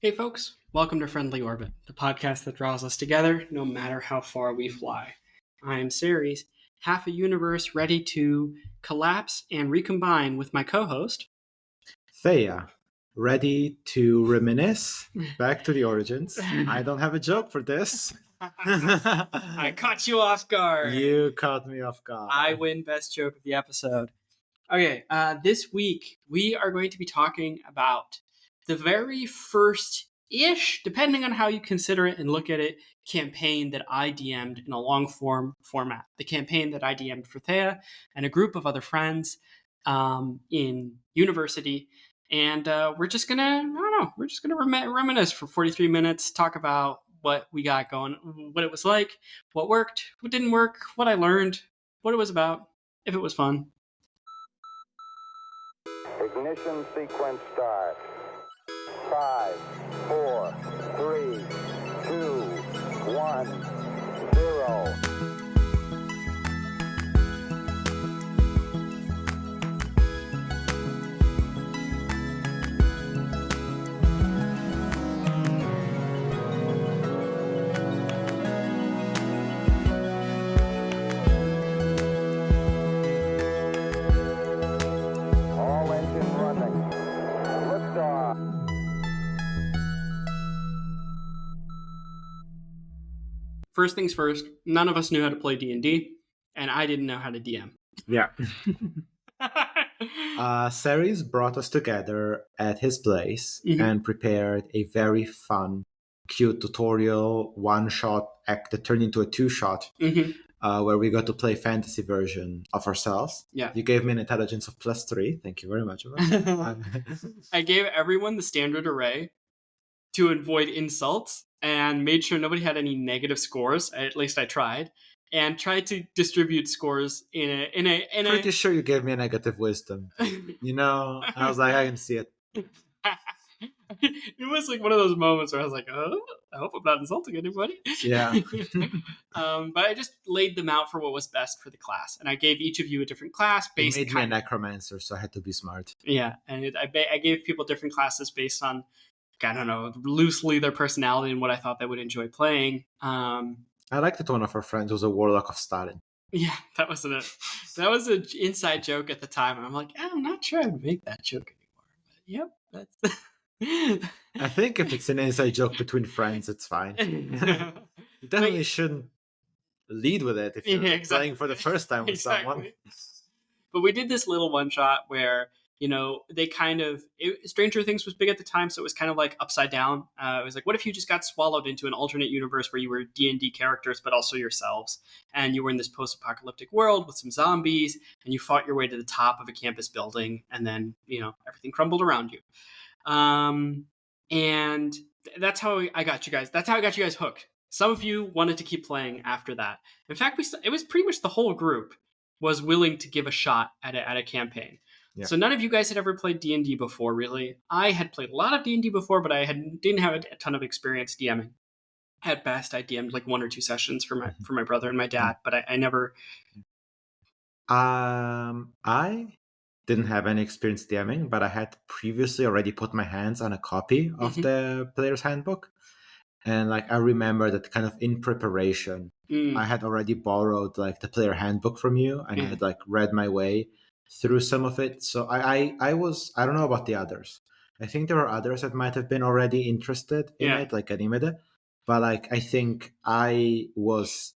Hey folks, welcome to Friendly Orbit, the podcast that draws us together no matter how far we fly. I am Ceres, half a universe ready to collapse and recombine with my co-host. Theia, ready to reminisce? Back to the origins. I don't have a joke for this. I caught you off guard. You caught me off guard. I win best joke of the episode. Okay, this week we are going to be talking about the very first-ish, depending on how you consider it and look at it, campaign that I DM'd in a long-form format. The campaign that I DM'd for Thea and a group of other friends in university. And we're just gonna reminisce for 43 minutes, talk about what we got going, what it was like, what worked, what didn't work, what I learned, what it was about, if it was fun. Ignition sequence start. 5, 4, 3, 2, 1, 0. All engine running. Liftoff. First things first, none of us knew how to play D&D, and I didn't know how to DM. Yeah. Ceres brought us together at his place and prepared a very fun, cute tutorial one-shot act that turned into a two-shot where we got to play fantasy version of ourselves. Yeah. You gave me an intelligence of +3. Thank you very much. I gave everyone the standard array to avoid insults and made sure nobody had any negative scores. At least I tried. And tried to distribute scores in a Pretty sure you gave me a negative wisdom. You know, I was like, I can see it. It was like one of those moments where I was like, oh, I hope I'm not insulting anybody. Yeah. But I just laid them out for what was best for the class. And I gave each of you a different class based You made me a necromancer, so I had to be smart. Yeah, and I gave people different classes based on, I don't know, loosely their personality and what I thought they would enjoy playing. I liked it one of our friends was a warlock of Stalin. Yeah, that was an inside joke at the time, and I'm like, I'm not sure I would make that joke anymore. But yep, that's. I think if it's an inside joke between friends, it's fine. You definitely shouldn't lead with it if you're playing for the first time with someone. But we did this little one shot where, they Stranger Things was big at the time, so it was kind of like upside down. It was like, what if you just got swallowed into an alternate universe where you were D&D characters, but also yourselves, and you were in this post-apocalyptic world with some zombies, and you fought your way to the top of a campus building, and then, everything crumbled around you. And that's how I got you guys. That's how I got you guys hooked. Some of you wanted to keep playing after that. In fact, it was pretty much the whole group was willing to give a shot at a campaign. Yeah. So none of you guys had ever played D&D before, really. I had played a lot of D&D before, but I didn't have a ton of experience DMing. At best, I DM'd like 1 or 2 sessions for my brother and my dad, but I never. I didn't have any experience DMing, but I had previously already put my hands on a copy of the player's handbook. And I remember that kind of in preparation, I had already borrowed the player handbook from you, and I had read my way through some of it. So I don't know about the others. I think there were others that might have been already interested in it, like DM'ed, but I think I was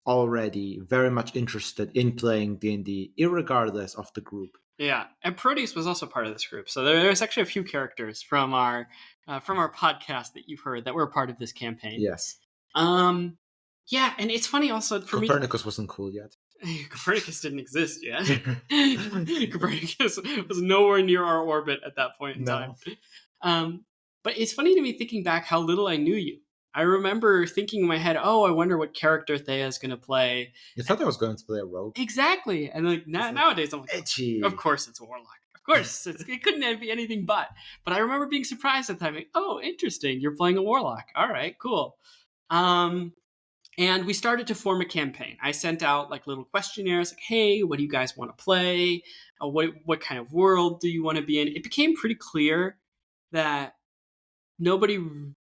already very much interested in playing D&D, irregardless of the group. Yeah, and Proteus was also part of this group. So there's actually a few characters from our podcast that you've heard that were a part of this campaign. Yes. Yeah, and it's funny also for Copernicus wasn't cool yet. Copernicus didn't exist yet. Copernicus was nowhere near our orbit at that point in time. But it's funny to me thinking back how little I knew you. I remember thinking in my head, I wonder what character Thea is going to play. You thought I was going to play a rogue? Exactly. And nowadays I'm like, edgy. Of course it's a warlock. Of course. It couldn't be anything but. But I remember being surprised at the time. Like, interesting. You're playing a warlock. All right, cool. And we started to form a campaign. I sent out little questionnaires, hey, what do you guys want to play? What kind of world do you want to be in? It became pretty clear that nobody,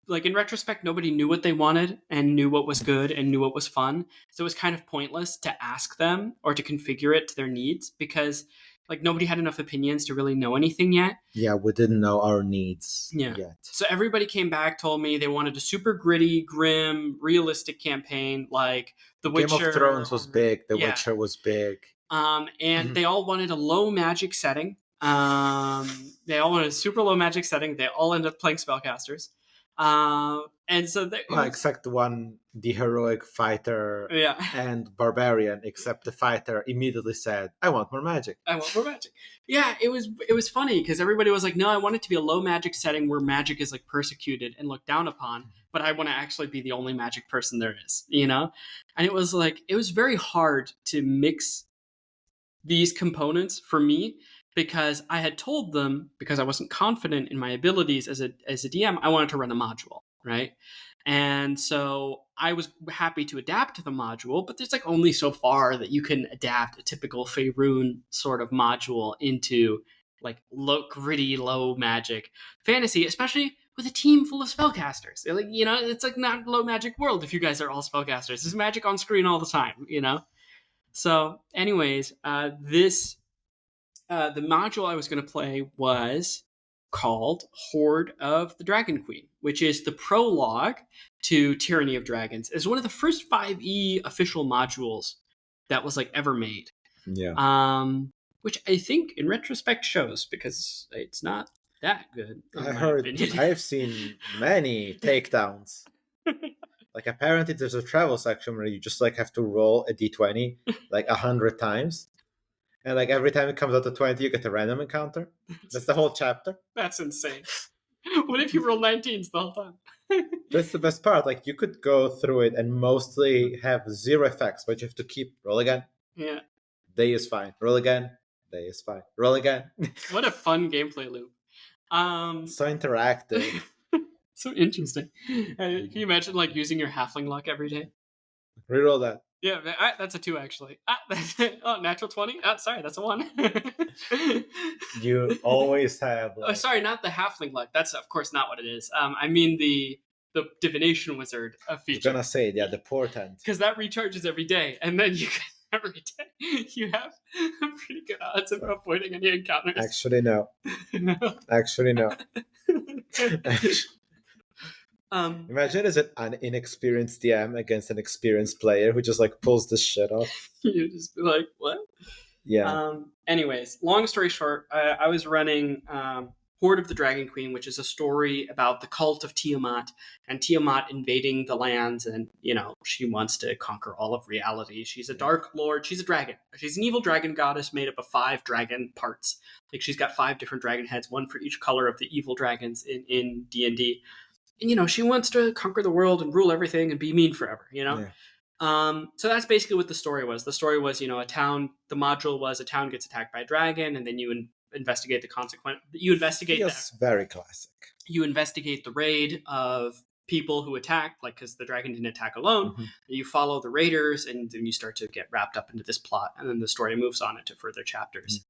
like in retrospect, nobody knew what they wanted and knew what was good and knew what was fun. So it was kind of pointless to ask them or to configure it to their needs because like nobody had enough opinions to really know anything yet. Yeah, we didn't know our needs Yeah. yet. So everybody came back, told me they wanted a super gritty, grim, realistic campaign like The Witcher. Game of Thrones was big. The Yeah. Witcher was big. And they all wanted a low magic setting. They all wanted a super low magic setting. They all ended up playing spellcasters. And so except one, the heroic fighter and barbarian, except the fighter immediately said, I want more magic. I want more magic. Yeah, it was funny because everybody was like, no, I want it to be a low magic setting where magic is like persecuted and looked down upon, but I want to actually be the only magic person there is, you know? And it was like, it was very hard to mix these components for me because I had told them, because I wasn't confident in my abilities as a DM, I wanted to run a module, right? And so I was happy to adapt to the module, but there's like only so far that you can adapt a typical Faerun sort of module into like gritty, low magic fantasy, especially with a team full of spellcasters. Like, you know, it's like not low magic world if you guys are all spellcasters. There's magic on screen all the time, you know? So anyways, the module I was going to play was called Horde of the Dragon Queen, which is the prologue to Tyranny of Dragons. It's one of the first 5e official modules that was like ever made. Yeah. Which I think in retrospect shows because it's not that good. I have seen many takedowns. Like apparently there's a travel section where you just like have to roll a d20 like 100 times. And like every time it comes out to 20, you get a random encounter. That's the whole chapter. That's insane. What if you roll 19s the whole time? That's the best part. Like you could go through it and mostly have 0 effects, but you have to keep roll again. Yeah. Day is fine. Roll again. Day is fine. Roll again. What a fun gameplay loop. So interactive. So interesting. Can you imagine like using your halfling luck every day? Reroll that. Yeah, that's a 2 actually. Oh, natural 20. Oh, sorry, that's a 1. You always have. Like... Oh, sorry, not the halfling luck. That's of course not what it is. I mean the divination wizard feature. I was gonna say the portent. Because that recharges every day, and then you every day you have pretty good odds of avoiding any encounters. Actually, no. Actually, no. Imagine as an inexperienced DM against an experienced player who just like pulls this shit off. You just be like, what? Yeah. Anyways, long story short, I was running Horde of the Dragon Queen, which is a story about the cult of Tiamat and Tiamat invading the lands, and you know she wants to conquer all of reality. She's a dark lord. She's a dragon. She's an evil dragon goddess made up of 5 dragon parts. Like she's got 5 different dragon heads, one for each color of the evil dragons in D&D. And, you know, she wants to conquer the world and rule everything and be mean forever, you know? Yeah. So that's basically what the story was. The story was, you know, the module was a town gets attacked by a dragon, and then you investigate the consequence. You investigate that. Very classic. You investigate the raid of people who attacked, like, because the dragon didn't attack alone. Mm-hmm. You follow the raiders, and then you start to get wrapped up into this plot, and then the story moves on into further chapters.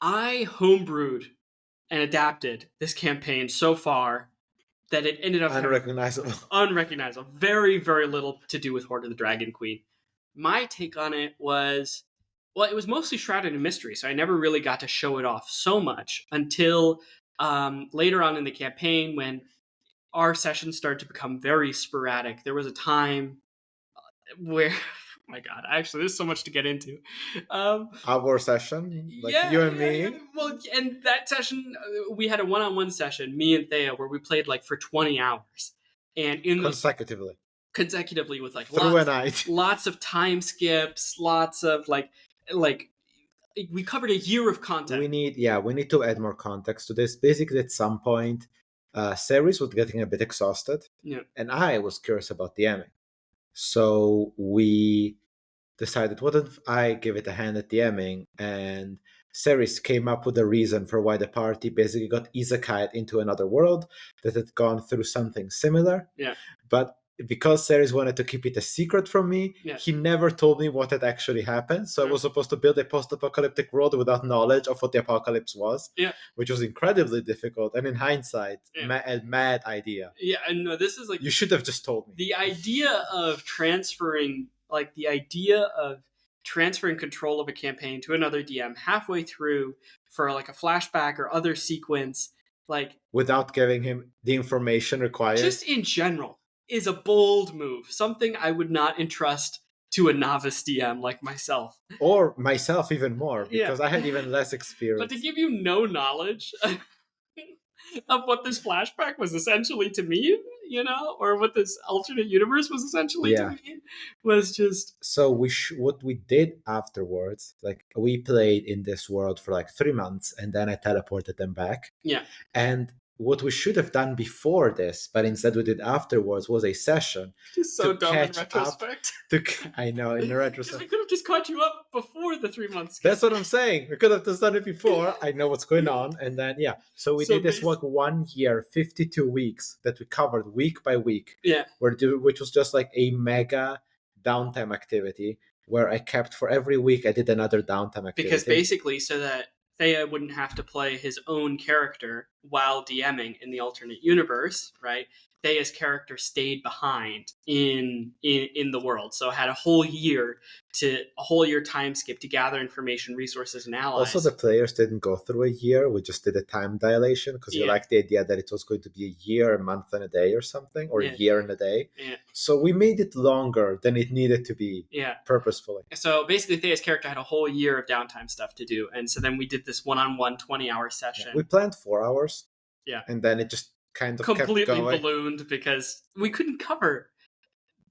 Mm-hmm. I homebrewed and adapted this campaign so far that it ended up unrecognizable. Very, very little to do with Horde of the Dragon Queen. My take on it was, well, it was mostly shrouded in mystery, so I never really got to show it off so much until later on in the campaign when our sessions started to become very sporadic. There was a time where... Oh my God, actually, there's so much to get into. Our session? Like you and me? Yeah. Well, and that session, we had a one-on-one session, me and Theia, where we played like for 20 hours. And in consecutively with like lots of time skips, lots of like we covered a year of content. We need to add more context to this. Basically, at some point, Ceres was getting a bit exhausted. Yeah. And I was curious about DMing. So we decided, what if I give it a hand at DMing? And Ceres came up with a reason for why the party basically got isekai'd into another world that had gone through something similar. Yeah. But because Ceres wanted to keep it a secret from me, Yeah. he never told me what had actually happened. So I Yeah. was supposed to build a post-apocalyptic world without knowledge of what the apocalypse was, Yeah. which was incredibly difficult. And in hindsight, Yeah. a mad idea. Yeah, and no, this is like You should have just told me. the idea of transferring control of a campaign to another DM halfway through for like a flashback or other sequence, like Without giving him the information required. just in general, is a bold move. Something I would not entrust to a novice DM like myself. Or myself even more, Yeah. because I had even less experience. But to give you no knowledge of what this flashback was essentially to mean, or what this alternate universe was essentially to mean, was just... So what we did afterwards, like we played in this world for like 3 months, and then I teleported them back. Yeah. And what we should have done before this, but instead we did afterwards, was a session. Just so to dumb in catch up retrospect. I know, in Because retrospect. we could have just caught you up before the 3 months. That's what I'm saying. We could have just done it before. I know what's going on. And then, yeah. So we So did this basi- work 1 year, 52 weeks that we covered week by week. Yeah. Which was just like a mega downtime activity where I kept for every week I did another downtime activity. Because basically, so that Theia wouldn't have to play his own character while DMing in the alternate universe, right? Theia's character stayed behind in the world, so had a whole year time skip to gather information, resources, and allies. Also, the players didn't go through a year. We just did a time dilation because you liked the idea that it was going to be a year, a month, and a day or something, or a year and a day. Yeah. So we made it longer than it needed to be. Yeah. Purposefully. So basically, Theia's character had a whole year of downtime stuff to do, and so then we did this one-on-one 20-hour session. We planned 4 hours. Yeah. And then it just kind of completely kept going. ballooned because we couldn't cover.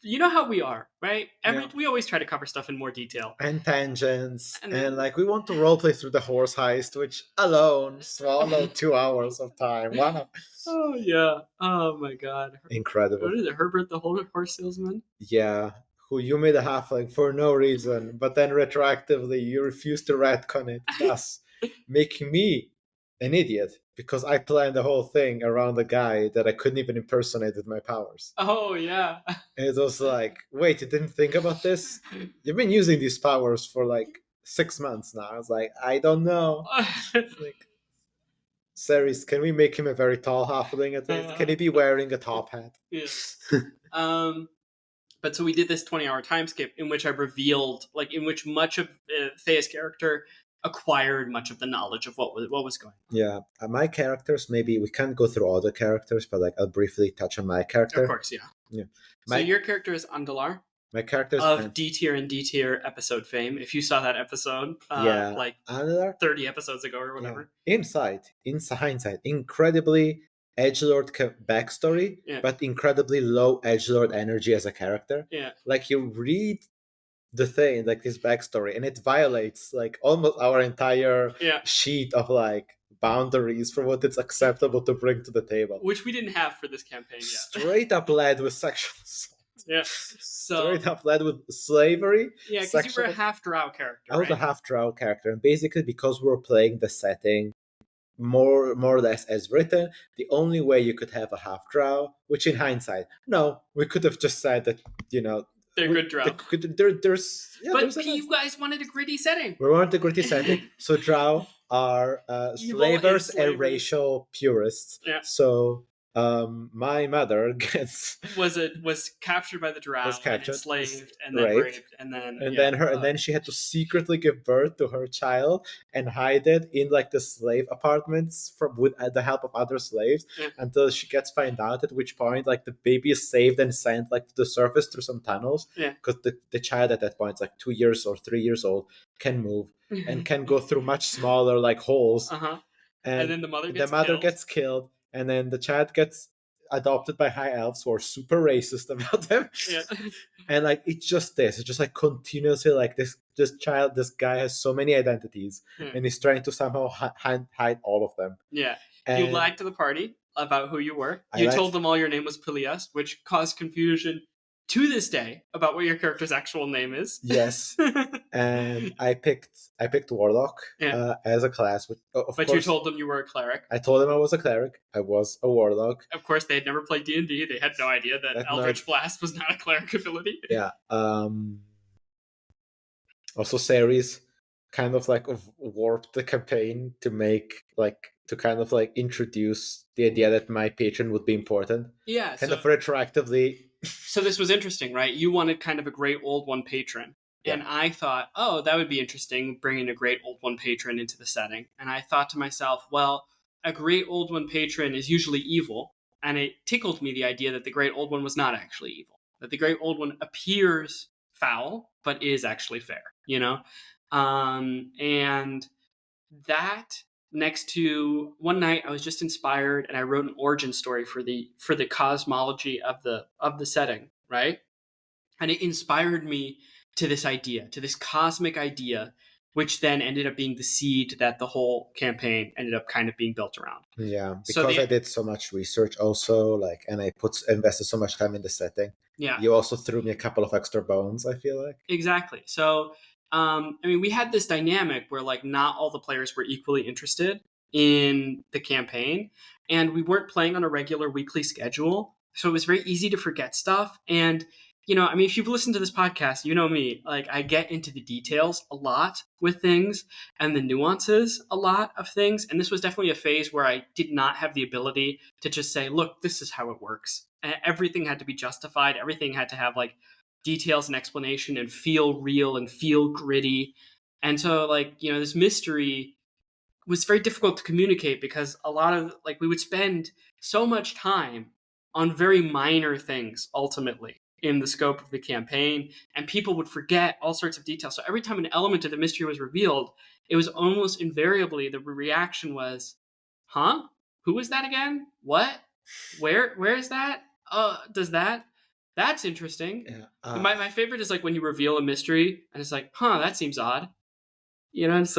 You know how we are, right? We always try to cover stuff in more detail. And tangents. And like we want to roleplay through the horse heist, which alone swallowed 2 hours of time. Wow. Oh, yeah. Oh, my God. Incredible. What is it? Herbert the horse salesman? Yeah. Who you made a halfling for no reason, but then retroactively you refused to retcon it, thus making me an idiot because I planned the whole thing around a guy that I couldn't even impersonate with my powers. Oh, yeah. It was like, wait, you didn't think about this? You've been using these powers for like 6 months now. I was like, I don't know. Like, Ceres, can we make him a very tall halfling at least? Can he be wearing a top hat? Yeah. But so we did this 20-hour time skip in which I revealed, in which much of Theia's character acquired much of the knowledge of what was going on. Yeah. My characters, maybe we can't go through all the characters, but I'll briefly touch on my character. Of course, yeah. Yeah. So your character is Andalar. My character is of D tier and D tier episode fame. If you saw that episode, Andalar, 30 episodes ago or whatever. Yeah. In hindsight, incredibly edgelord backstory, but incredibly low edgelord energy as a character. Yeah. Like you read the thing, like his backstory, and it violates almost our entire sheet of boundaries for what it's acceptable to bring to the table. Which we didn't have for this campaign yet. Straight up led with sexual assault. Yeah. Straight up led with slavery. Yeah, because you were a half drow character. I was a half drow character, and basically because we were playing the setting more or less as written, the only way you could have a half drow, which in hindsight, no, we could have just said that, they're good drow. You guys wanted a gritty setting. We wanted a gritty setting. So drow are slavers and racial purists. Yeah. So my mother was captured by the drow, and enslaved, and then raped, and then she had to secretly give birth to her child and hide it in the slave apartments with the help of other slaves until she gets found out. At which point, the baby is saved and sent to the surface through some tunnels. Because the child at that point is 2 years or 3 years old, can move and can go through much smaller holes. And then the mother gets killed. And then the child gets adopted by high elves who are super racist about them. Yeah. And it's just this. It's just continuously this guy has so many identities and he's trying to somehow hide all of them. Yeah. And you lied to the party about who you were. You told them all your name was Pelias, which caused confusion to this day about what your character's actual name is. Yes. And I picked Warlock as a class. Which, of but course, you told them you were a cleric. I told them I was a cleric. I was a Warlock. Of course, they had never played D&D. They had no idea that Eldritch Blast was not a cleric ability. Yeah. Also, Ceres kind of like warped the campaign to make to kind of like introduce the idea that my patron would be important. Yeah. Kind of retroactively. So this was interesting, right? You wanted kind of a great old one patron. Yeah. And I thought, oh, that would be interesting, bringing a great old one patron into the setting. And I thought to myself, well, a great old one patron is usually evil. And it tickled me the idea that the great old one was not actually evil. That the great old one appears foul, but is actually fair, you know? And that next to one night I was just inspired and I wrote an origin story for the cosmology of the setting, right? And it inspired me to this idea, to this cosmic idea, which then ended up being the seed that the whole campaign ended up kind of being built around. Yeah, because I did so much research also, and I invested so much time in the setting. Yeah. You also threw me a couple of extra bones, I feel like. Exactly. So we had this dynamic where not all the players were equally interested in the campaign, and we weren't playing on a regular weekly schedule. So it was very easy to forget stuff. And, if you've listened to this podcast, you know me, I get into the details a lot with things and the nuances a lot of things. And this was definitely a phase where I did not have the ability to just say, look, this is how it works. And everything had to be justified. Everything had to have details and explanation and feel real and feel gritty. And so this mystery was very difficult to communicate because a lot of we would spend so much time on very minor things ultimately in the scope of the campaign, and people would forget all sorts of details. So every time an element of the mystery was revealed, it was almost invariably the reaction was, huh? Who is that again? What? Where is that? Does that? That's interesting. Yeah. My favorite is when you reveal a mystery and it's that seems odd. It's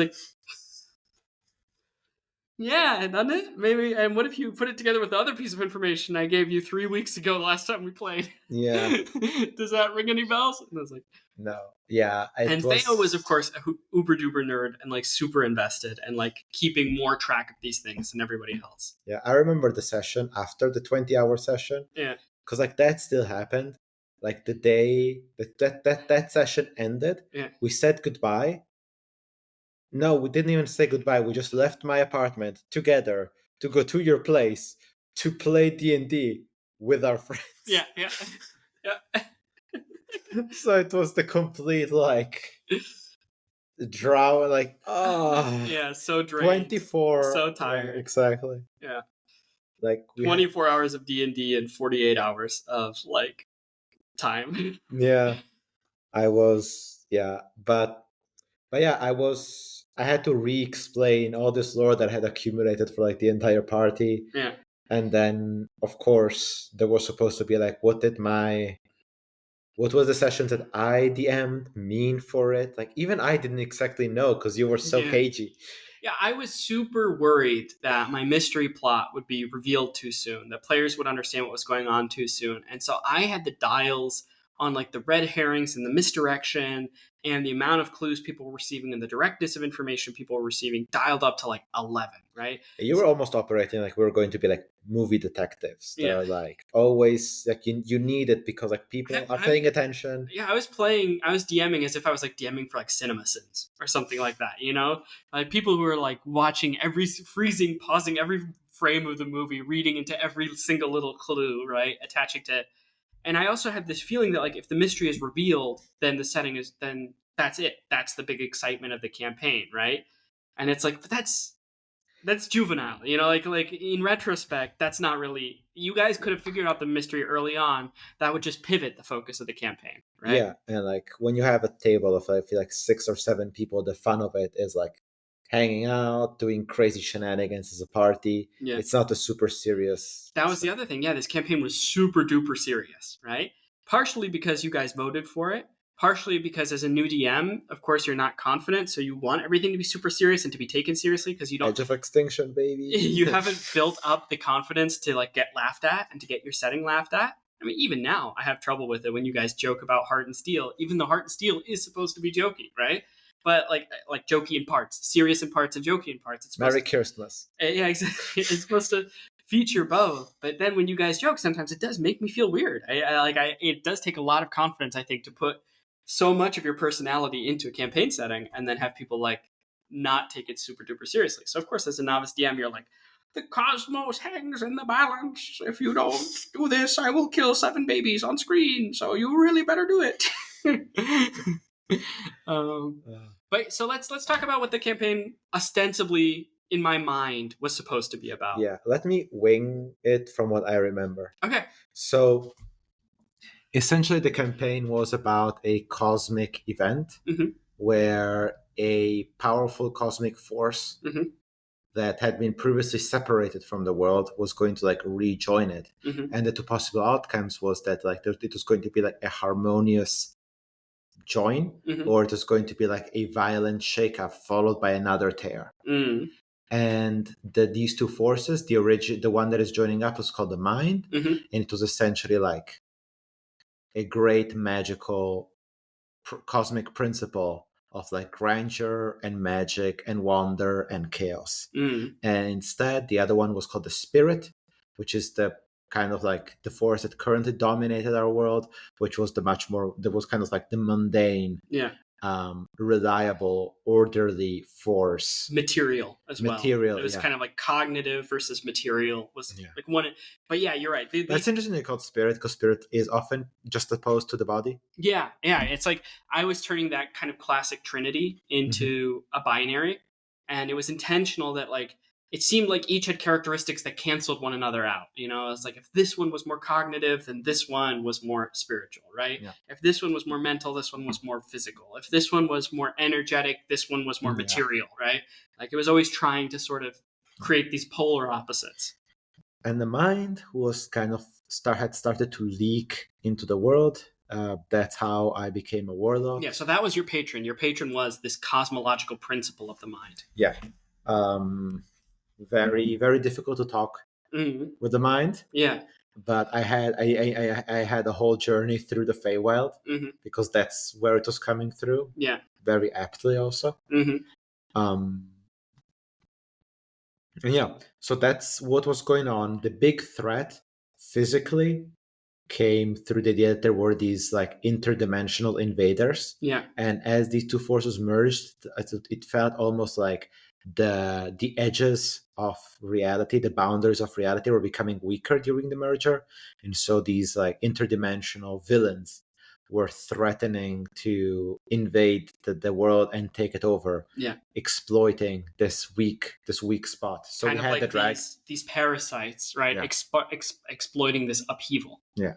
yeah, doesn't it? Maybe. And what if you put it together with the other piece of information I gave you 3 weeks ago, the last time we played? Yeah. Does that ring any bells? And I was no. Yeah. And Theia was, of course, a uber duper nerd and super invested and keeping more track of these things than everybody else. Yeah, I remember the session after the 20-hour session. Yeah. Because that still happened. The day that session ended, yeah. We said goodbye. No, we didn't even say goodbye. We just left my apartment together to go to your place to play D&D with our friends. Yeah. So it was the complete draw, yeah, so drained. 24. So tired. Yeah, exactly. Yeah. 24 hours of D&D and 48 hours of time. Yeah. I was, yeah, but yeah, I had to re-explain all this lore that had accumulated for the entire party. Yeah. And then, of course, there was supposed to be what was the sessions that I DM'd mean for it? Even I didn't exactly know because you were so cagey. Yeah, I was super worried that my mystery plot would be revealed too soon, that players would understand what was going on too soon. And so I had the dials on the red herrings and the misdirection and the amount of clues people were receiving and the directness of information people were receiving dialed up to 11, right? You were almost operating we were going to be movie detectives. They're always you need it because people are paying attention. Yeah, I was DMing as if I was DMing for CinemaSins or something like that, people who are watching pausing every frame of the movie, reading into every single little clue, right? Attaching to. And I also have this feeling that if the mystery is revealed, then the setting is, then that's it. That's the big excitement of the campaign, right? And it's but that's juvenile, in retrospect, that's not really, you guys could have figured out the mystery early on. That would just pivot the focus of the campaign, right? Yeah, and when you have a table of I feel 6 or 7 people, the fun of it is hanging out, doing crazy shenanigans as a party. Yeah. It's not a super serious. That was the other thing. Yeah, this campaign was super duper serious, right? Partially because you guys voted for it. Partially because as a new DM, of course, you're not confident. So you want everything to be super serious and to be taken seriously because you don't. Edge of extinction, baby. You haven't built up the confidence to get laughed at and to get your setting laughed at. I mean, even now, I have trouble with it when you guys joke about Heart and Steel, even though Heart and Steel is supposed to be jokey, right? But like jokey in parts, serious in parts, and jokey in parts. It's Merry supposed Christmas. yeah, exactly. It's supposed to feature both. But then when you guys joke, sometimes it does make me feel weird. It does take a lot of confidence, I think, to put so much of your personality into a campaign setting and then have people like not take it super duper seriously. So of course, as a novice DM, you're like, the cosmos hangs in the balance. If you don't do this, I will kill 7 babies on screen. So you really better do it. But so let's talk about what the campaign ostensibly, in my mind, was supposed to be about. Yeah, let me wing it from what I remember. Okay. So essentially, the campaign was about a cosmic event where a powerful cosmic force that had been previously separated from the world was going to like rejoin it. And the two possible outcomes was that like it was going to be like a harmonious join, or it was going to be like a violent shakeup followed by another tear. And these two forces, the one that is joining up was called the mind, and it was essentially like a great magical cosmic principle of like grandeur and magic and wonder and chaos. And instead, the other one was called the spirit, which is the kind of like the force that currently dominated our world, which was that was kind of like the mundane, reliable, orderly force. Material as well. Material, It was kind of like cognitive versus material was like one. But yeah, you're right. That's interesting they called spirit, because spirit is often just opposed to the body. Yeah. It's like I was turning that kind of classic trinity into a binary, and it was intentional that like it seemed like each had characteristics that canceled one another out. You know, it's like if this one was more cognitive, then this one was more spiritual, right? Yeah. If this one was more mental, this one was more physical. If this one was more energetic, this one was more material, right? Like it was always trying to sort of create these polar opposites. And the mind was kind of had started to leak into the world. That's how I became a warlock. Yeah, so that was your patron. Your patron was this cosmological principle of the mind. Yeah. Very, very difficult to talk with the mind. Yeah. But I had a whole journey through the Feywild, because that's where it was coming through. Yeah. Very aptly also. And yeah, so that's what was going on. The big threat physically came through the idea that there were these like interdimensional invaders. Yeah. And as these two forces merged, it felt almost like the edges of reality, the boundaries of reality were becoming weaker during the merger. And so these like interdimensional villains were threatening to invade the world and take it over, exploiting this weak spot. So kind we had like the these parasites, right? Exploiting this upheaval. Yeah.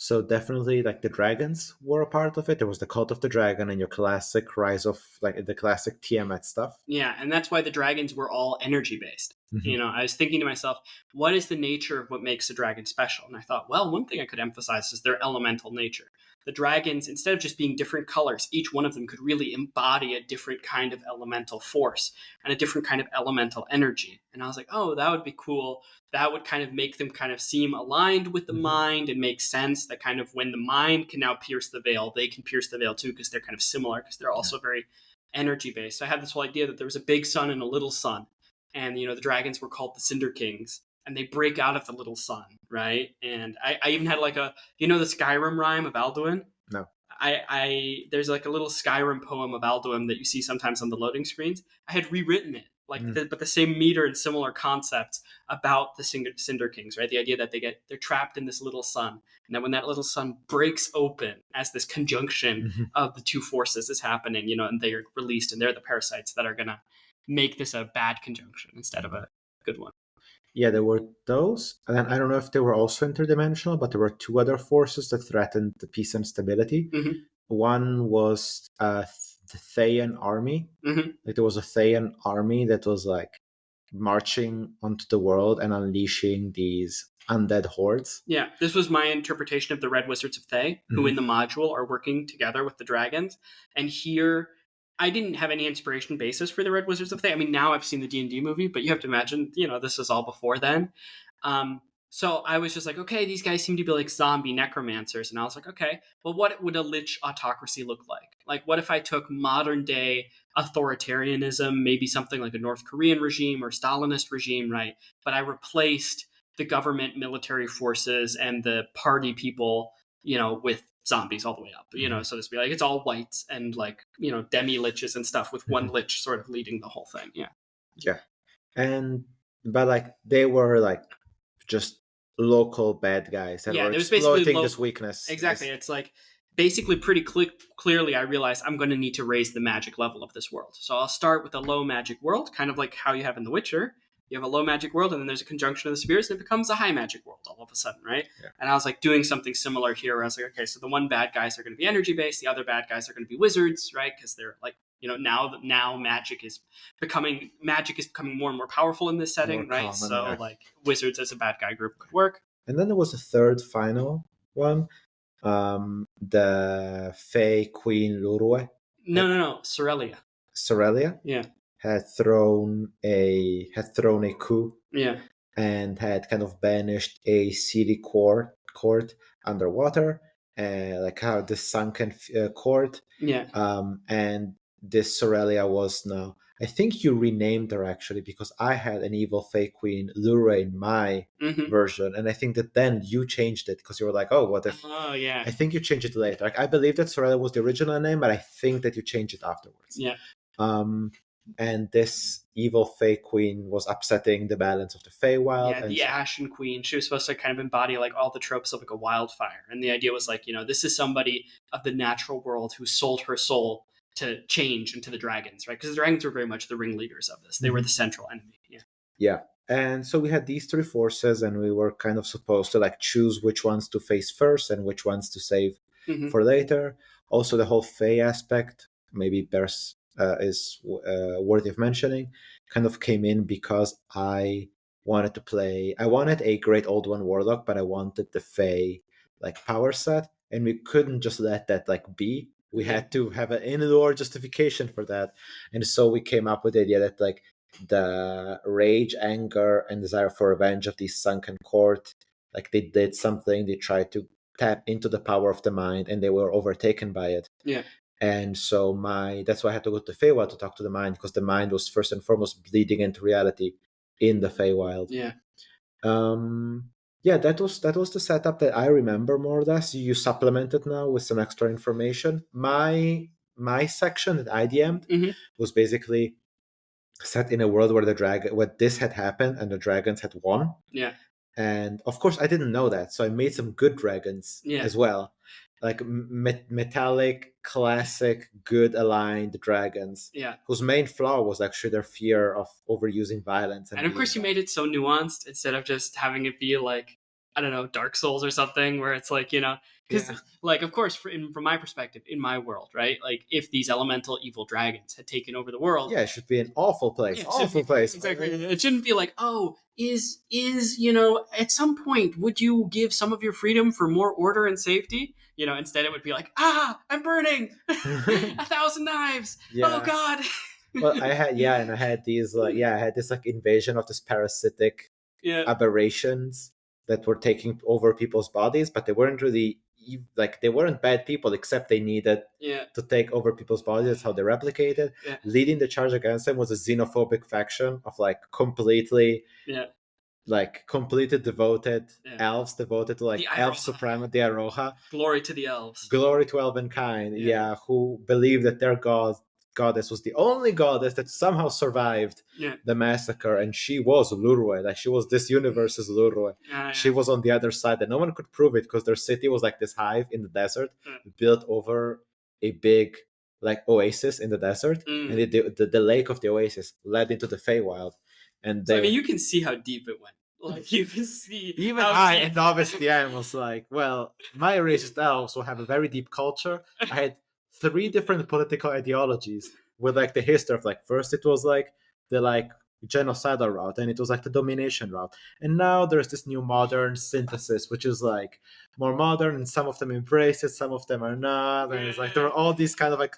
So definitely, like the dragons were a part of it. There was the cult of the dragon and your classic rise of like the classic Tiamat stuff. Yeah, and that's why the dragons were all energy based. You know, I was thinking to myself, what is the nature of what makes a dragon special? And I thought, well, one thing I could emphasize is their elemental nature. The dragons, instead of just being different colors, each one of them could really embody a different kind of elemental force and a different kind of elemental energy. And I was like, oh, that would be cool. That would kind of make them kind of seem aligned with the mind and make sense that kind of when the mind can now pierce the veil, they can pierce the veil too, because they're kind of similar, because they're also very energy based. So I had this whole idea that there was a big sun and a little sun. And, you know, the dragons were called the Cinder Kings, and they break out of the little sun, right? And I even had like the Skyrim rhyme of Alduin? No. There's like a little Skyrim poem of Alduin that you see sometimes on the loading screens. I had rewritten it, but the same meter and similar concepts about the Cinder Kings, right? The idea that they're trapped in this little sun, and that when that little sun breaks open as this conjunction of the two forces is happening, you know, and they're released, and they're the parasites that are gonna make this a bad conjunction instead of a good one. Yeah, there were those. And then I don't know if they were also interdimensional, but there were two other forces that threatened the peace and stability. One was the Theian army. Like there was a Theian army that was like marching onto the world and unleashing these undead hordes. Yeah, this was my interpretation of the Red Wizards of Thay, who in the module are working together with the dragons. And here, I didn't have any inspiration basis for the Red Wizards of Thay. I mean, now I've seen the D&D movie, but you have to imagine, you know, this is all before then. So I was just like, okay, these guys seem to be like zombie necromancers. And I was like, okay, well, what would a lich autocracy look like? Like, what if I took modern day authoritarianism, maybe something like a North Korean regime or Stalinist regime, right? But I replaced the government military forces and the party people, with zombies all the way up, so to speak. Like, it's all whites and like, demi-liches and stuff with one lich sort of leading the whole thing. Yeah. Yeah. But like they were like just local bad guys that were There was basically exploiting this weakness. Exactly. It's like basically pretty clearly I realized I'm going to need to raise the magic level of this world. So I'll start with a low magic world, kind of like how you have in The Witcher. You have a low magic world, and then there's a conjunction of the spheres, and it becomes a high magic world all of a sudden, right? Yeah. And I was like doing something similar here, where I was like, okay, so the one bad guys are going to be energy based, the other bad guys are going to be wizards, right? Because they're like, now magic is becoming more and more powerful in this setting, More right? common, So yeah. like wizards as a bad guy group could work. And then there was a third final one, the Fey Queen Lurue, No, Sorelia. Sorelia, Yeah. had thrown a coup Yeah. and had kind of banished a city court underwater, like how the sunken court. Yeah. And this Sorelia was now, I think you renamed her actually, because I had an evil Fey Queen Lure in my version, and I think that then you changed it because you were like, oh, what if? Oh yeah. I think you changed it later. Like I believe that Sorelia was the original name, but I think that you changed it afterwards. Yeah. And this evil Fey Queen was upsetting the balance of the Feywild. Yeah, the Ashen Queen. She was supposed to kind of embody like all the tropes of like a wildfire. And the idea was like, this is somebody of the natural world who sold her soul to change into the dragons, right? Because the dragons were very much the ringleaders of this. They were the central enemy. Yeah. Yeah. And so we had these three forces, and we were kind of supposed to like choose which ones to face first and which ones to save for later. Also, the whole Fey aspect maybe bears is worthy of mentioning. Kind of came in because I wanted a Great Old One Warlock, but I wanted the Fey like power set, and we couldn't just let that like be. We had to have an in-lore justification for that, and so we came up with the idea that like the rage, anger, and desire for revenge of this sunken court, like they did something, they tried to tap into the power of the mind, and they were overtaken by it. Yeah. And so that's why I had to go to Feywild to talk to the mind, because the mind was first and foremost bleeding into reality in the Feywild. Yeah. Yeah, that was the setup that I remember more or less. You supplemented now with some extra information. My section that I DM'd was basically set in a world where this had happened and the dragons had won. Yeah. And of course, I didn't know that, so I made some good dragons as well, like metallic, classic, good aligned dragons. Yeah. Whose main flaw was actually their fear of overusing violence. And of course, you made it so nuanced instead of just having it be like, I don't know, Dark Souls or something, where it's like, because like, of course, from my perspective, in my world, right? Like, if these elemental evil dragons had taken over the world, it should be an awful place. Awful place. Exactly. It shouldn't be like, oh, is at some point would you give some of your freedom for more order and safety? Instead it would be like, I'm burning 1,000 knives. Yeah. Oh God. Well, I had these I had this like invasion of this parasitic aberrations that were taking over people's bodies, but they weren't really like, they weren't bad people, except they needed to take over people's bodies. That's how they replicated. Leading the charge against them was a xenophobic faction of like completely devoted elves, devoted to like elf suprema, the Aroha. Glory to the elves. Glory to elvenkind, who believed that their goddess was the only goddess that somehow survived the massacre, and she was Lurue. Like, she was this universe's Lurue. She was on the other side, and no one could prove it because their city was like this hive in the desert, built over a big like oasis in the desert, and the lake of the oasis led into the Feywild. And so, you can see how deep it went. Like, you can see. Even I, a novice DM, was like, well, my racist elves will have a very deep culture. I had 3 different political ideologies with like the history of like, first it was like the like genocidal route, and it was like the domination route, and now there's this new modern synthesis, which is like more modern, and some of them embrace it, some of them are not, and it's like there were all these kind of like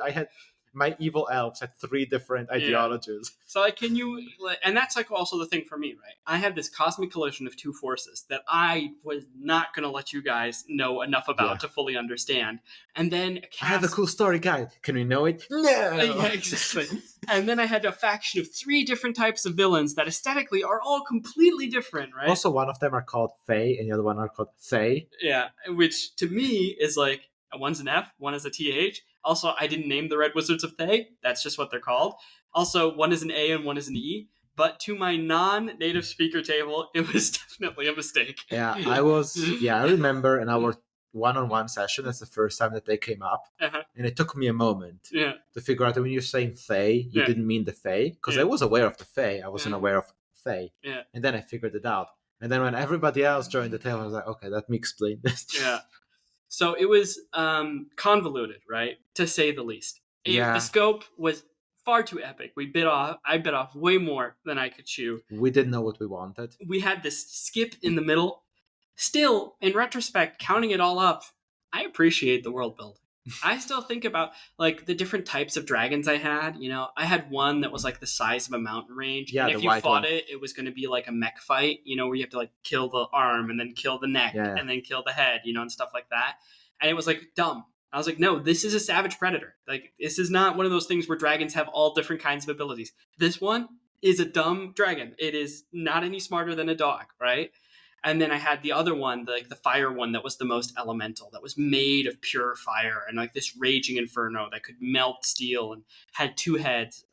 I had my evil elves had 3 different ideologies. So like, can you, and that's like also the thing for me, right? I have this cosmic collision of 2 forces that I was not going to let you guys know enough about to fully understand. And then I have a cool story guide. Can we know it? No. Yeah, exactly. And then I had a faction of 3 different types of villains that aesthetically are all completely different, right? Also, one of them are called Fae, and the other one are called Thay. Yeah, which to me is like, one's an F, one is a TH. Also, I didn't name the Red Wizards of Thay. That's just what they're called. Also, one is an A and one is an E. But to my non-native speaker table, it was definitely a mistake. Yeah, I remember in our one-on-one session, that's the first time that they came up. And it took me a moment to figure out that when you're saying Thay, you didn't mean the Fae. Because I was aware of the Fae. I wasn't aware of Thay. And then I figured it out. And then when everybody else joined the table, I was like, okay, let me explain this. Yeah. So it was convoluted, right? To say the least. The scope was far too epic. I bit off way more than I could chew. We didn't know what we wanted. We had this skip in the middle. Still, in retrospect, counting it all up, I appreciate the world building. I still think about like the different types of dragons I had. You know, I had one that was like the size of a mountain range. Yeah, and if you fought it, it was going to be like a mech fight, you know, where you have to like kill the arm and then kill the neck and then kill the head, you know, and stuff like that. And it was like dumb. I was like, no, this is a savage predator. Like, this is not one of those things where dragons have all different kinds of abilities. This one is a dumb dragon. It is not any smarter than a dog, right? And then I had the other one, the fire one that was the most elemental, that was made of pure fire and like this raging inferno that could melt steel and had 2 heads.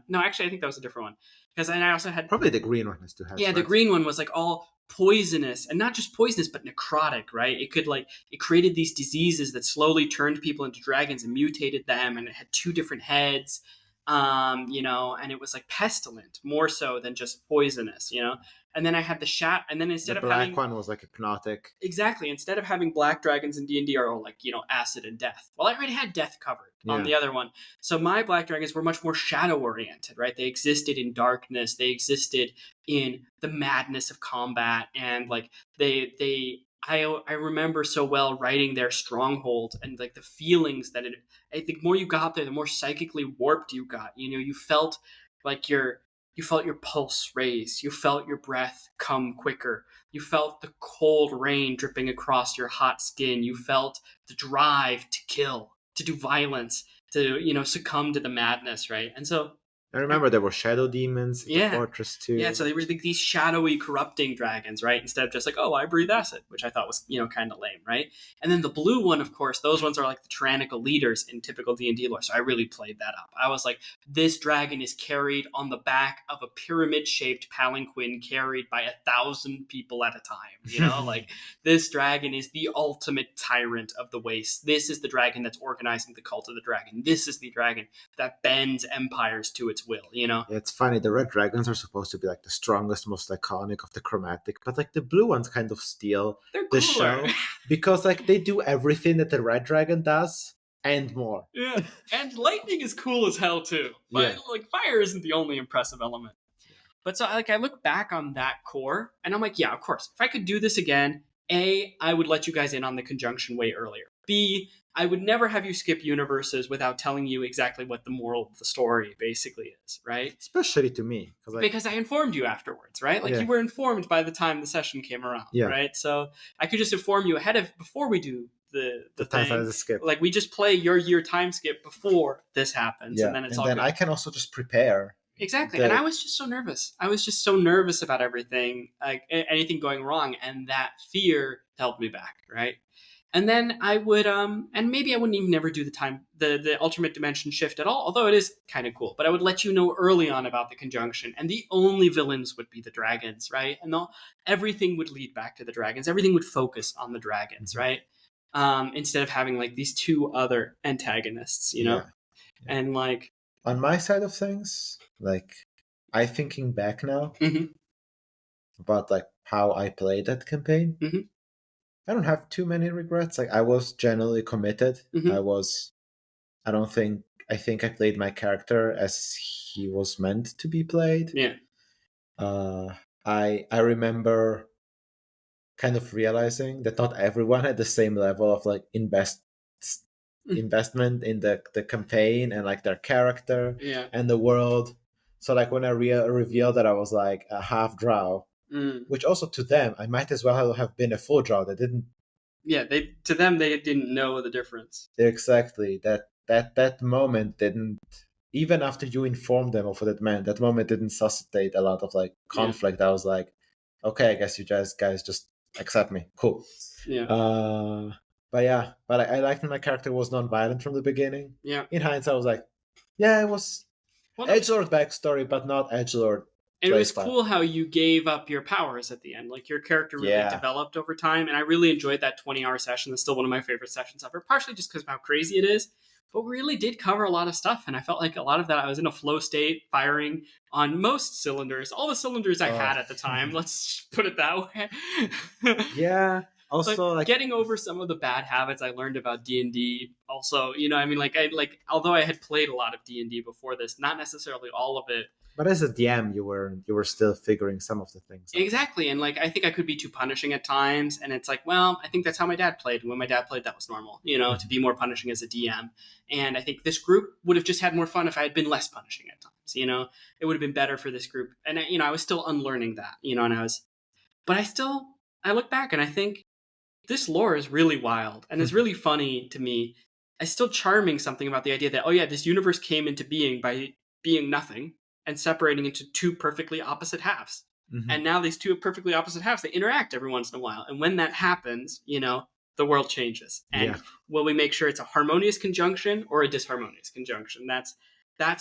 No, actually, I think that was a different one. Because I also had... Probably the green one has 2 heads. Yeah, right? The green one was like all poisonous, and not just poisonous, but necrotic, right? It created these diseases that slowly turned people into dragons and mutated them, and it had 2 different heads, you know, and it was like pestilent, more so than just poisonous, you know? And then I had and then instead of having... The black one was like hypnotic. Exactly. Instead of having black dragons in D&D are all like, you know, acid and death. Well, I already had death covered on the other one. So my black dragons were much more shadow-oriented, right? They existed in darkness. They existed in the madness of combat. And like, I remember so well writing their stronghold and like the feelings that I think the more you got there, the more psychically warped you got. You know, you felt like you felt your pulse raise. You felt your breath come quicker. You felt the cold rain dripping across your hot skin. You felt the drive to kill, to do violence, to, you know, succumb to the madness, right? And so... I remember there were shadow demons in the fortress too. Yeah, so they were like these shadowy, corrupting dragons, right? Instead of just like, oh, I breathe acid, which I thought was, you know, kind of lame, right? And then the blue one, of course, those ones are like the tyrannical leaders in typical D&D lore. So I really played that up. I was like, this dragon is carried on the back of a pyramid-shaped palanquin carried by 1,000 people at a time. You know, like this dragon is the ultimate tyrant of the waste. This is the dragon that's organizing the cult of the dragon. This is the dragon that bends empires to its will, you know? Yeah, it's funny, the red dragons are supposed to be like the strongest, most iconic of the chromatic, but like the blue ones kind of steal the show because like they do everything that the red dragon does and more. Yeah, and lightning is cool as hell too, but like fire isn't the only impressive element. But so like I look back on that core and I'm like, yeah, of course, if I could do this again, A, I would let you guys in on the conjunction way earlier. B, I would never have you skip universes without telling you exactly what the moral of the story basically is, right? Especially to me. Because I informed you afterwards, right? Like you were informed by the time the session came around, right? So I could just inform you before we do the time thing. To skip. Like we just play your year time skip before this happens, and then it's all good. I can also just prepare. Exactly. And I was just so nervous. I was just so nervous about everything, like anything going wrong, and that fear held me back, right? And then I would, and maybe I wouldn't even ever do the alternate dimension shift at all, although it is kind of cool. But I would let you know early on about the conjunction, and the only villains would be the dragons, right? And everything would lead back to the dragons. Everything would focus on the dragons, right? Instead of having like these 2 other antagonists, you know? Yeah. And like... On my side of things, like, I'm thinking back now about like how I played that campaign. I don't have too many regrets. Like I was generally committed. I think I played my character as he was meant to be played. Yeah. I remember kind of realizing that not everyone had the same level of like investment in the campaign and like their character Yeah. and the world. So like when I revealed that I was like a half drow, which also to them I might as well have been a full drow. They didn't. Yeah, they didn't know the difference. Exactly. That moment didn't, even after you informed them of what it meant, that moment didn't suscitate a lot of like conflict. I was like, okay, I guess you guys just accept me. Cool. Yeah. But I liked that my character was non-violent from the beginning. Yeah. In hindsight, I was like, yeah, it was edgelord backstory, but not edgelord. And it was cool how you gave up your powers at the end. Like your character really developed over time, and I really enjoyed that 20-hour session. That's still one of my favorite sessions ever, partially just because of how crazy it is. But we really did cover a lot of stuff, and I felt like a lot of that I was in a flow state, firing on most cylinders, all the cylinders I had at the time. Let's put it that way. Yeah. Also, like getting over some of the bad habits I learned about D&D. Also, you know, I mean, although I had played a lot of D&D before this, not necessarily all of it. But as a DM, you were still figuring some of the things out. Exactly, and like I think I could be too punishing at times, and it's like, well, I think that's how my dad played. When my dad played, that was normal, you know, to be more punishing as a DM. And I think this group would have just had more fun if I had been less punishing at times. You know, it would have been better for this group. And you know, I was still unlearning that. You know, but I look back and I think this lore is really wild and it's really funny to me. It's still charming something about the idea that, oh yeah, this universe came into being by being nothing and separating into two perfectly opposite halves. Mm-hmm. And now these two perfectly opposite halves, they interact every once in a while. And when that happens, you know, the world changes. And will we make sure it's a harmonious conjunction or a disharmonious conjunction? That's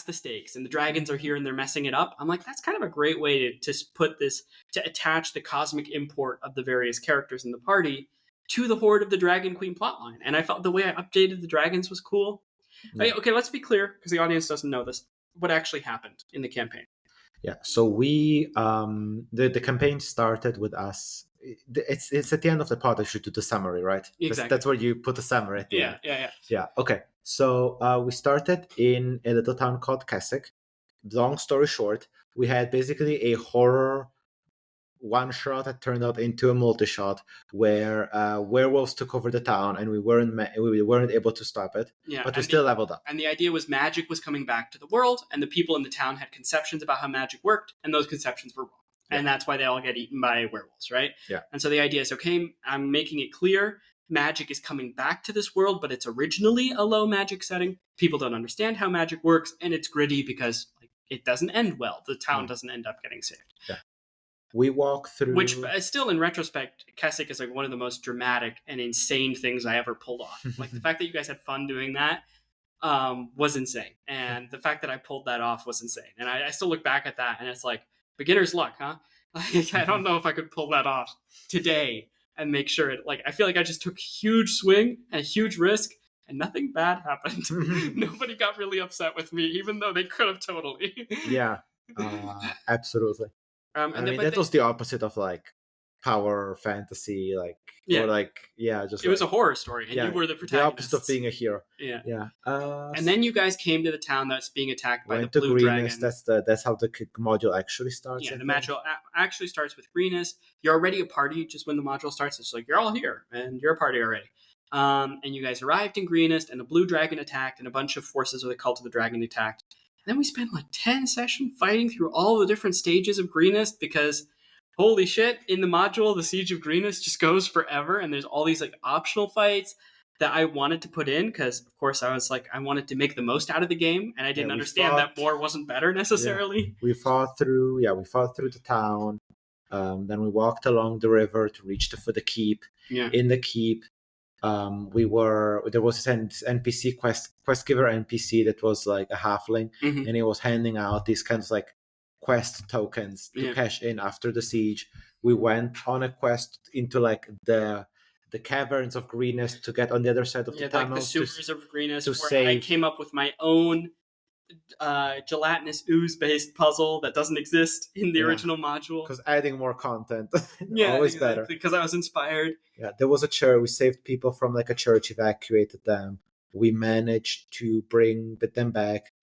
the stakes. And the dragons are here and they're messing it up. I'm like, that's kind of a great way to put this, to attach the cosmic import of the various characters in the party to the Horde of the Dragon Queen plotline. And I felt the way I updated the dragons was cool. Yeah. Okay, let's be clear, because the audience doesn't know this. What actually happened in the campaign? Yeah, so we the campaign started with us. It's at the end of the pod. I should do the summary, right? Exactly. That's where you put the summary at the end. Yeah. Okay, so we started in a little town called Keswick. Long story short, we had basically a horror one shot that turned out into a multi-shot where werewolves took over the town and we weren't able to stop it. Yeah, but we still leveled up. And the idea was magic was coming back to the world, and the people in the town had conceptions about how magic worked, and those conceptions were wrong. Yeah. And that's why they all get eaten by werewolves, right? Yeah. And so the idea is, okay, I'm making it clear magic is coming back to this world, but it's originally a low magic setting. People don't understand how magic works, and it's gritty because it doesn't end well. The town doesn't end up getting saved. Yeah. We walk through... Which, still, in retrospect, Keswick is one of the most dramatic and insane things I ever pulled off. The fact that you guys had fun doing that was insane. And the fact that I pulled that off was insane. And I still look back at that, and it's like, beginner's luck, huh? I don't know if I could pull that off today and make sure it... I feel like I just took a huge swing and a huge risk, and nothing bad happened. Nobody got really upset with me, even though they could have totally. Yeah, absolutely. That was the opposite of power fantasy, it was a horror story, and you were the protagonist. The opposite of being a hero. Yeah. And then you guys came to the town that's being attacked by the blue dragon. That's how the module actually starts. Yeah, the module actually starts with Reminisce. You're already a party just when the module starts. It's like you're all here and you're a party already. And you guys arrived in Reminisce, and a blue dragon attacked, and a bunch of forces of the Cult of the Dragon attacked. And then we spent 10 sessions fighting through all the different stages of Reminisce, because holy shit, in the module, the Siege of Reminisce just goes forever, and there's all these optional fights that I wanted to put in, because of course I was I wanted to make the most out of the game, and I didn't understand that more wasn't better necessarily. Yeah. We fought through the town. Then we walked along the river to reach the keep. Yeah. In the keep, there was this NPC quest giver NPC that was a halfling, and he was handing out these kinds of quest tokens to cash in after the siege. We went on a quest into the caverns of Reminisce to get on the other side of the tunnel. The sewers of Reminisce, where I came up with my own gelatinous ooze-based puzzle that doesn't exist in the original module. Because adding more content, always better. Because I was inspired. Yeah, there was a church. We saved people from a church, evacuated them. We managed to bring them back,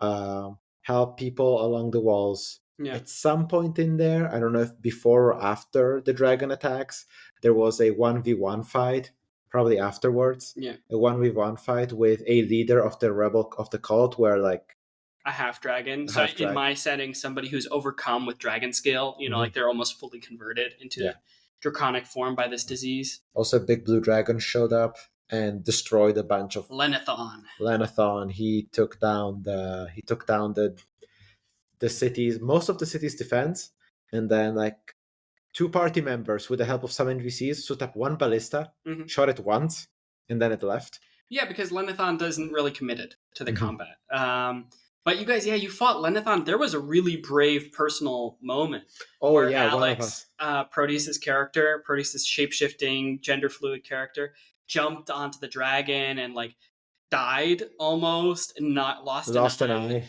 help people along the walls. Yeah. At some point in there, I don't know if before or after the dragon attacks, there was a 1v1 fight probably afterwards. Yeah. A 1v1 fight with a leader of the cult, where like a half dragon. A So half in dragon. my setting, somebody who's overcome with dragon scale, like they're almost fully converted into draconic form by this disease. Also, a big blue dragon showed up and destroyed a bunch of Lenathon. He took down the cities, most of the city's defense, and then like 2 party members, with the help of some NPCs, set up 1 ballista, shot it once, and then it left. Yeah, because Lenathon doesn't really committed to the combat. But you guys, you fought Lenathon. There was a really brave personal moment. Where Alex, Proteus's character, Proteus's shape-shifting, gender-fluid character, jumped onto the dragon and like died almost and not lost an eye.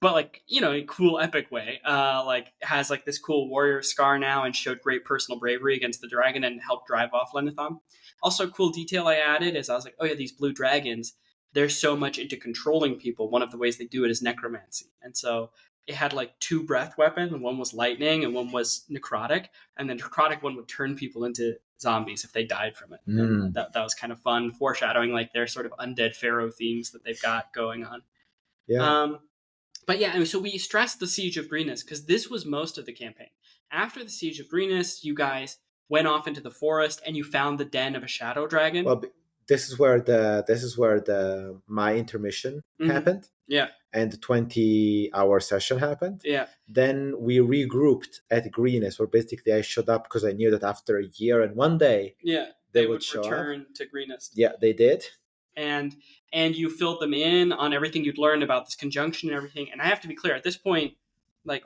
But like, in a cool epic way, like has like this cool warrior scar now and showed great personal bravery against the dragon and helped drive off Lenathon. Also, a cool detail I added is I was like, oh yeah, these blue dragons, they're so much into controlling people. One of the ways they do it is necromancy. And so it had like 2 breath weapons, and one was lightning and one was necrotic. And the necrotic one would turn people into zombies if they died from it. And that was kind of fun, foreshadowing like their sort of undead pharaoh themes that they've got going on. Yeah. But yeah, so we stressed the Siege of Reminisce because this was most of the campaign. After the Siege of Reminisce, you guys went off into the forest and you found the den of a shadow dragon. Well, this is where my intermission happened. Yeah. And the 20-hour session happened. Yeah. Then we regrouped at Greenest, where basically I showed up because I knew that after a year and 1 day, they would return to Greenest. Yeah, they did. And you filled them in on everything you'd learned about this conjunction and everything. And I have to be clear, at this point, like,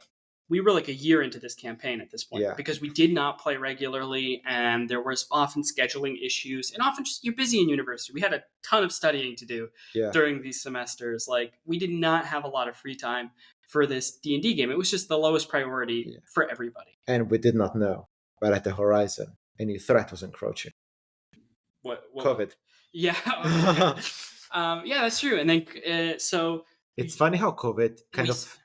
we were like a year into this campaign at this point because we did not play regularly and there was often scheduling issues and often just you're busy in university. We had a ton of studying to do during these semesters. Like, we did not have a lot of free time for this D&D game. It was just the lowest priority for everybody. And we did not know, but at the horizon, a new threat was encroaching. What? COVID. Yeah. Yeah, that's true. And then, so... It's funny how COVID kind of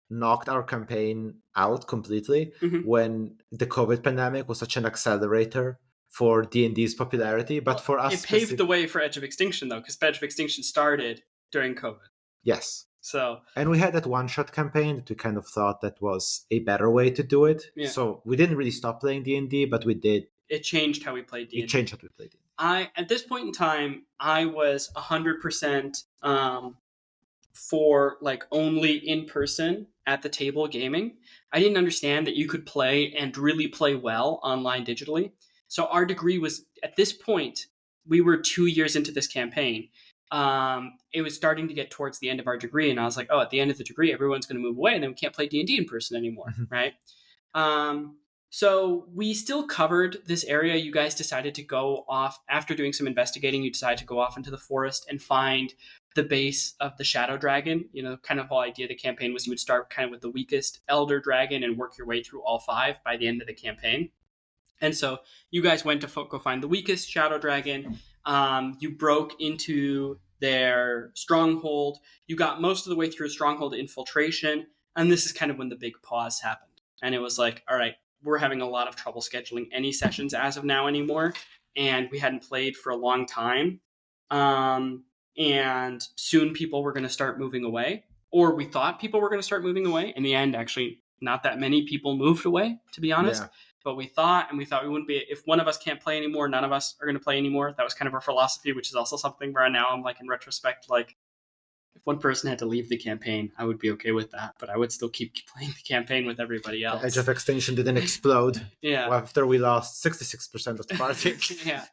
knocked our campaign out completely when the COVID pandemic was such an accelerator for D&D's popularity. But for us... It paved the way for Edge of Extinction, though, because Edge of Extinction started during COVID. Yes. So... And we had that one-shot campaign that we kind of thought that was a better way to do it. Yeah. So we didn't really stop playing D&D, but we did... It changed how we played D&D. At this point in time, I was 100% for like only in person at the table gaming. I didn't understand that you could play and really play well online digitally. So our degree was, at this point, we were 2 years into this campaign. It was starting to get towards the end of our degree, and I was like, oh, at the end of the degree, everyone's going to move away, and then we can't play D&D in person anymore, right? So we still covered this area. You guys decided to go off, after doing some investigating, you decided to go off into the forest and find the base of the Shadow Dragon. Kind of the whole idea of the campaign was you would start kind of with the weakest Elder Dragon and work your way through all 5 by the end of the campaign. And so you guys went to go find the weakest Shadow Dragon. You broke into their stronghold. You got most of the way through stronghold infiltration. And this is kind of when the big pause happened. And it was like, all right, we're having a lot of trouble scheduling any sessions as of now anymore. And we hadn't played for a long time. And soon people were going to start moving away. Or we thought people were going to start moving away. In the end, actually, not that many people moved away, to be honest. Yeah. But we thought we wouldn't be, if one of us can't play anymore, none of us are going to play anymore. That was kind of our philosophy, which is also something where now I'm like, in retrospect, like, if one person had to leave the campaign, I would be okay with that, but I would still keep playing the campaign with everybody else. Edge of Extinction didn't explode after we lost 66% of the party. Yeah.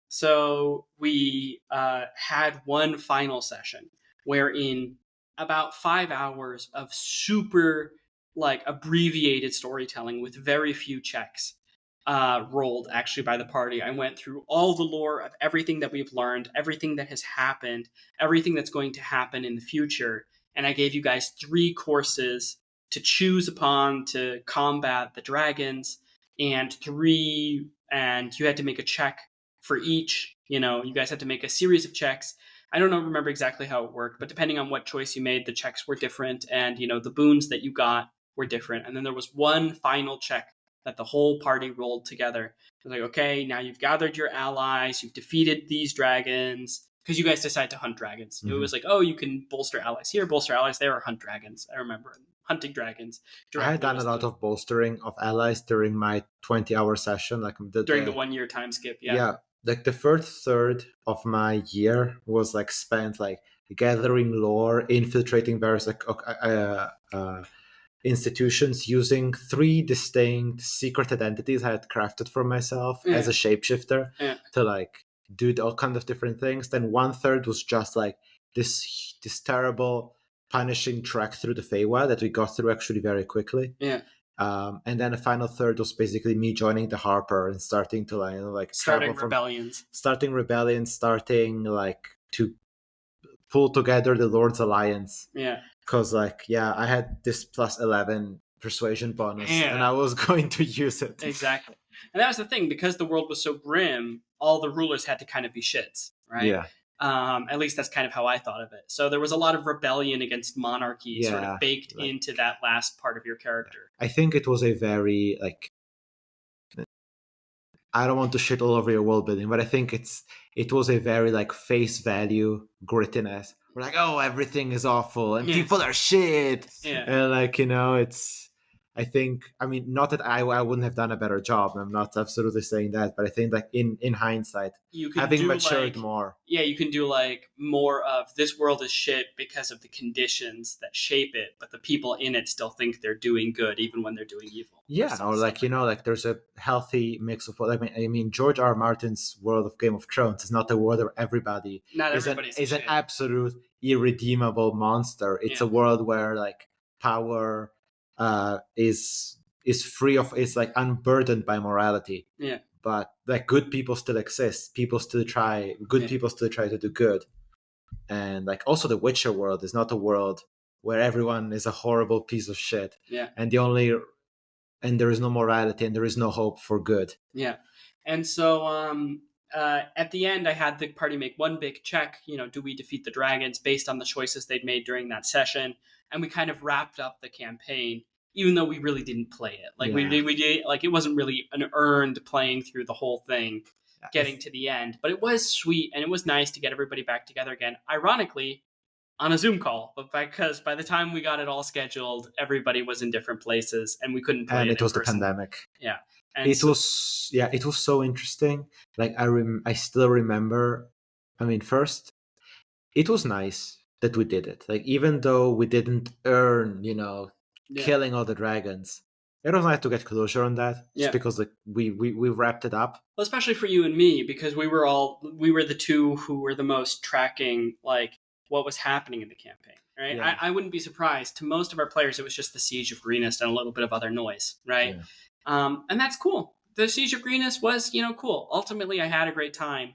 So we had one final session wherein about 5 hours of super like abbreviated storytelling with very few checks rolled actually by the party. I went through all the lore of everything that we've learned, everything that has happened, everything that's going to happen in the future. And I gave you guys 3 courses to choose upon to combat the dragons, and you had to make a check for each. You guys had to make a series of checks. I don't remember exactly how it worked, but depending on what choice you made, the checks were different, and the boons that you got were different. And then there was one final check that the whole party rolled together It's like, okay, now you've gathered your allies, you've defeated these dragons, because you guys decide to hunt dragons. It was like, oh, you can bolster allies here, bolster allies there, or hunt dragons. I remember hunting dragons. I had done a lot of bolstering of allies during my 20-hour session, like during the 1 year time skip. Yeah, like the first third of my year was like spent like gathering lore, infiltrating various institutions, using 3 distinct secret identities I had crafted for myself as a shapeshifter to like do all kinds of different things. Then 1/3 was just like this terrible punishing trek through the Feywild that we got through actually very quickly. And then the final third was basically me joining the Harper and starting to starting rebellions, starting like to pull together the Lord's Alliance. Because I had this +11 persuasion bonus, and I was going to use it. Exactly. And that was the thing, because the world was so grim, all the rulers had to kind of be shits, right? Yeah. At least that's kind of how I thought of it. So there was a lot of rebellion against monarchy sort of baked into that last part of your character. I think it was a very I don't want to shit all over your world building, but I think it was a very like face value grittiness. We're like, oh, everything is awful and people are shit. And I think, I mean, not that I wouldn't have done a better job. I'm not absolutely saying that, but I think like in hindsight, having matured more. Yeah, you can do like more of this world is shit because of the conditions that shape it, but the people in it still think they're doing good even when they're doing evil. Yeah, or like, there's a healthy mix of what I mean, George R. R. Martin's world of Game of Thrones is not a world where everybody is an absolute irredeemable monster. It's a world where like power is free of, is like unburdened by morality. But like good people still exist. People still try to do good. And like also the Witcher world is not a world where everyone is a horrible piece of shit. And there is no morality and there is no hope for good. And so at the end, I had the party make one big check. Do we defeat the dragons based on the choices they'd made during that session? And we kind of wrapped up the campaign, even though we really didn't play it. We did like it wasn't really an earned playing through the whole thing, getting to the end. But it was sweet and it was nice to get everybody back together again. Ironically, on a Zoom call, but because by the time we got it all scheduled, everybody was in different places and we couldn't play. And it was person. The pandemic. And it was so interesting. Like I still remember. I mean, first, it was nice that we did it. Like even though we didn't earn, killing all the dragons, it was nice to get closure on that. Just because like we wrapped it up. Well, especially for you and me, because we were the two who were the most tracking like what was happening in the campaign, right? I wouldn't be surprised. To most of our players, it was just the Siege of Reminisce and a little bit of other noise, right? And that's cool. The Siege of Reminisce was, cool. Ultimately, I had a great time,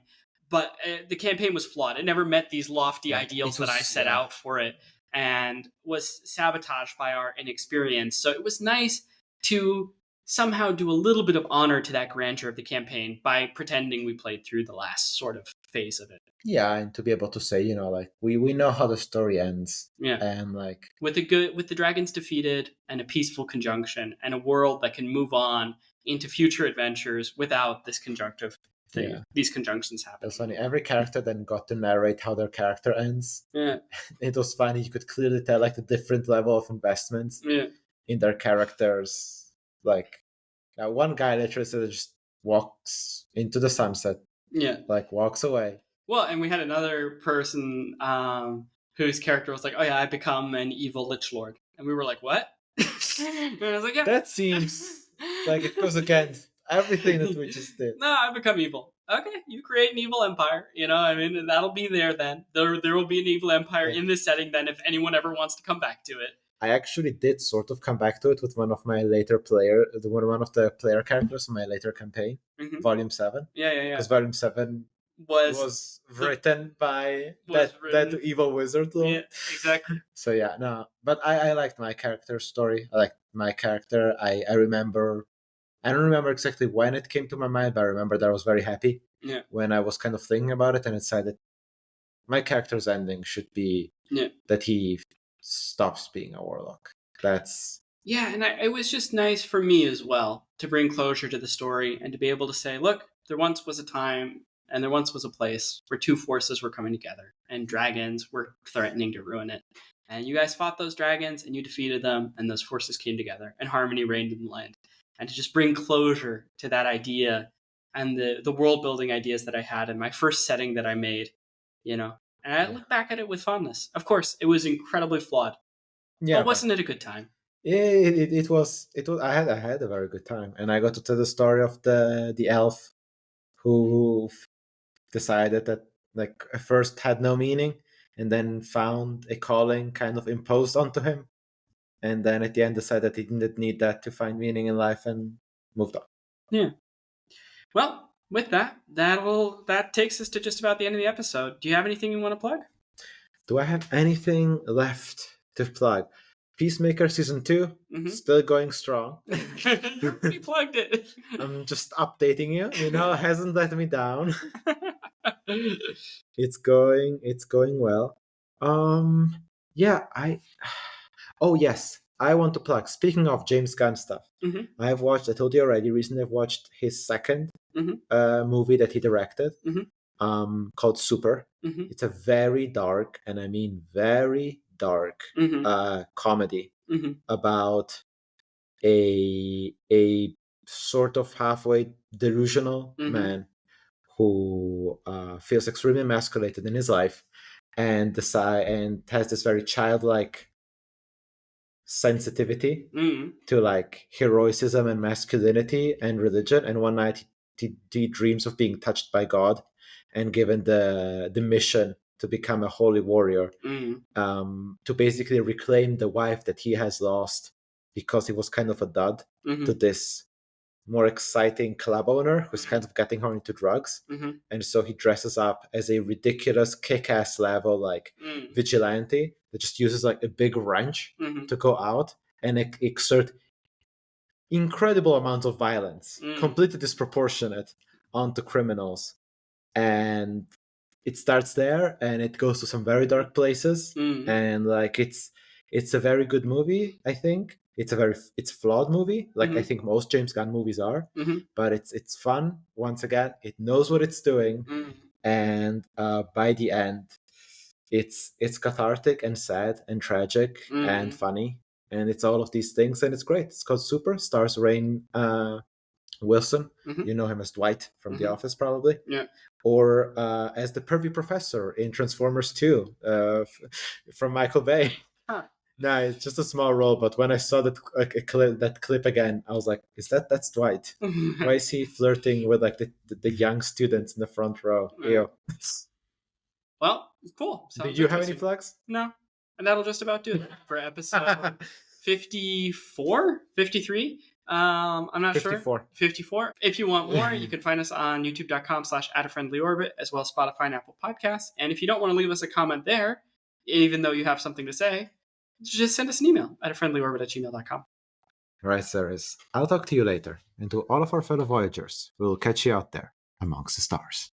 but the campaign was flawed. It never met these lofty ideals that I set out for it, and was sabotaged by our inexperience. So it was nice to somehow do a little bit of honor to that grandeur of the campaign by pretending we played through the last sort of phase of it. Yeah, and to be able to say, like we know how the story ends. And like with the dragons defeated and a peaceful conjunction and a world that can move on into future adventures without this conjunctive thing, these conjunctions happen. It's funny. Every character then got to narrate how their character ends. It was funny. You could clearly tell like the different level of investments in their characters. Like one guy literally just walks into the sunset. Like walks away. Well, and we had another person whose character was like, oh yeah, I become an evil lich lord. And we were like, what? And I was like, yeah. That seems like it goes against everything that we just did. No, I become evil. Okay, you create an evil empire. I mean, and that'll be there then. There will be an evil empire in this setting then if anyone ever wants to come back to it. I actually did sort of come back to it with one of the player characters in my later campaign, Volume 7. Yeah. Because Volume 7 was written by that evil wizard lord. Yeah, exactly. So but I liked my character's story. I liked my character. I remember, I don't remember exactly when it came to my mind, but I remember that I was very happy when I was kind of thinking about it, and it said that my character's ending should be that he stops being a warlock. That's Yeah, and it was just nice for me as well to bring closure to the story and to be able to say, look, there once was a time and there once was a place where two forces were coming together and dragons were threatening to ruin it. And you guys fought those dragons and you defeated them, and those forces came together and harmony reigned in the land. And to just bring closure to that idea and the world building ideas that I had in my first setting that I made, and I look back at it with fondness. Of course, it was incredibly flawed, but wasn't it a good time? Yeah, it was. I had a very good time, and I got to tell the story of the elf who decided that like at first had no meaning, and then found a calling kind of imposed onto him, and then at the end decided he didn't need that to find meaning in life and moved on. Yeah. Well, with that takes us to just about the end of the episode. Do you have anything you want to plug? Do I have anything left to plug? Peacemaker Season 2, still going strong. You already plugged it. I'm just updating you. It hasn't let me down. It's going well. Yeah, Oh yes, I want to plug. Speaking of James Gunn stuff, I told you already, recently I've watched his second movie that he directed, called Super. It's a very dark, and I mean very dark, comedy about a sort of halfway delusional man who feels extremely emasculated in his life and has this very childlike sensitivity to like heroism and masculinity and religion. And one night he dreams of being touched by God and given the mission to become a holy warrior, to basically reclaim the wife that he has lost because he was kind of a dud to this more exciting club owner who's kind of getting her into drugs. And so he dresses up as a ridiculous kick-ass level like vigilante that just uses like a big wrench to go out and exert incredible amounts of violence, completely disproportionate, onto criminals. And it starts there and it goes to some very dark places. And like it's a very good movie. I think it's a flawed movie, like I think most James Gunn movies are, but it's fun. Once again, it knows what it's doing, and by the end it's cathartic and sad and tragic and funny, and it's all of these things, and it's great. It's called Super. Stars Rainn Wilson. You know him as Dwight from The Office, probably. Yeah. Or as the pervy professor in Transformers 2 from Michael Bay. Huh. No, it's just a small role, but when I saw that clip again, I was like, that's Dwight? Why is he flirting with like the young students in the front row? Ew. Well, cool. Did you have any plugs? No. And that'll just about do it for episode 54? 53? I'm not 54. sure. 54. If you want more, you can find us on youtube.com/@a-friendly-orbit, as well as Spotify and Apple Podcasts. And if you don't want to leave us a comment there, even though you have something to say, just send us an email at @friendlyorbit@gmail.com. All right, Ceres. I'll talk to you later. And to all of our fellow Voyagers, we'll catch you out there amongst the stars.